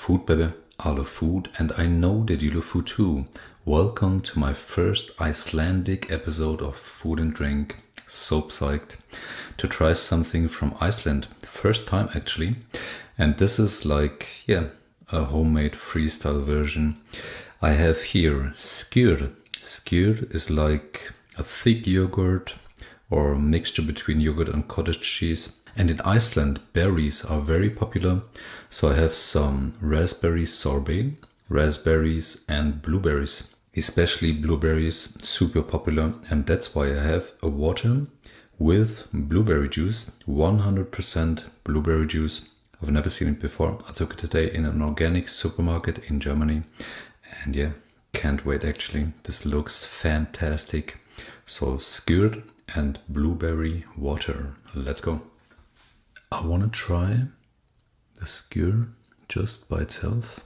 food, baby. I love food, and I know that you love food too. Welcome to my first Icelandic episode of Food and Drink. So psyched to try something from Iceland. First time actually. And this is like, a homemade freestyle version. I have here Skyr. Skyr is like a thick yogurt or mixture between yogurt and cottage cheese. And in Iceland, berries are very popular. So I have some raspberry sorbet, raspberries and blueberries. Especially blueberries, super popular. And that's why I have a water with blueberry juice, 100% blueberry juice. I've never seen it before. I took it today in an organic supermarket in Germany. And can't wait actually. This looks fantastic. So Skyr and blueberry water. Let's go. I want to try the Skyr just by itself.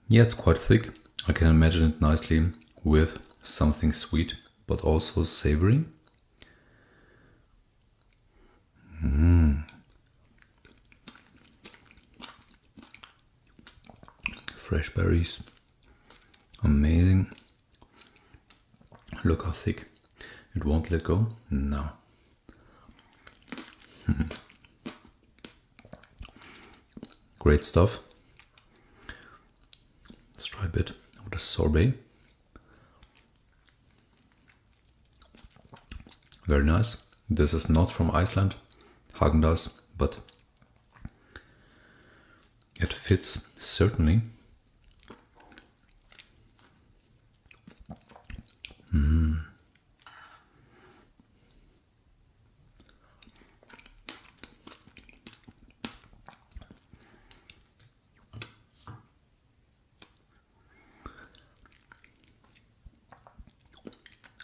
Yeah, it's quite thick. I can imagine it nicely with something sweet, but also savory. Fresh berries. Amazing. Look how thick. It won't let go? No. Great stuff. Let's try a bit of the sorbet. Very nice. This is not from Iceland, Häagen-Dazs, but it fits certainly.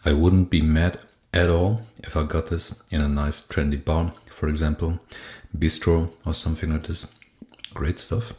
I wouldn't be mad at all if I got this in a nice trendy bar, for example, bistro or something like this. Great stuff.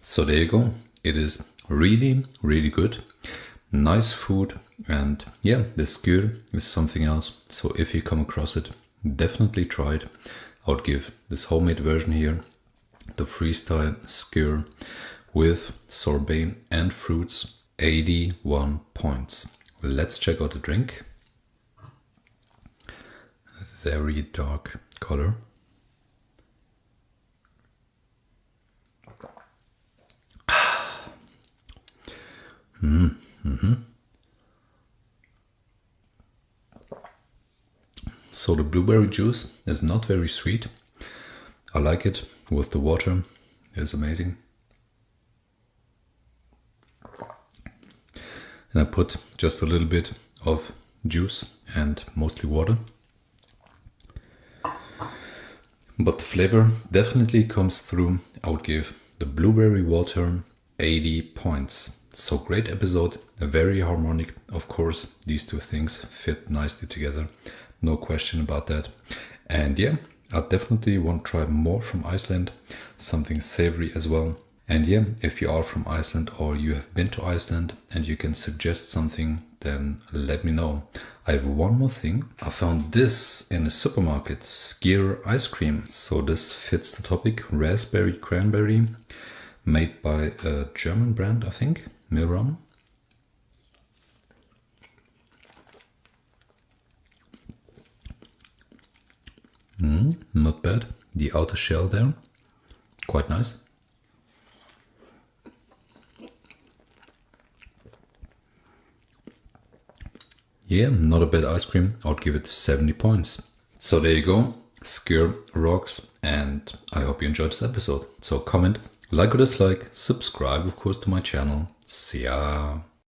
So there you go. It is really, really good. Nice food. And the Skyr is something else. So if you come across it, definitely try it. I would give this homemade version here, the freestyle Skyr with sorbet and fruits, 81 points. Let's check out the drink. Very dark color. So the blueberry juice is not very sweet. I like it with the water. It's amazing. And I put just a little bit of juice and mostly water. But the flavor definitely comes through. I would give the blueberry water 80 points. So great episode, very harmonic. Of course, these two things fit nicely together. No question about that. And I definitely want to try more from Iceland. Something savory as well. And if you are from Iceland or you have been to Iceland and you can suggest something, then let me know. I have one more thing. I found this in a supermarket, Skyr ice cream. So this fits the topic, raspberry cranberry, made by a German brand, I think, Milram. Not bad. The outer shell there, quite nice. Not a bad ice cream. I would give it 70 points. So there you go. Skyr rocks, and I hope you enjoyed this episode. So comment, like or dislike, subscribe of course to my channel. See ya.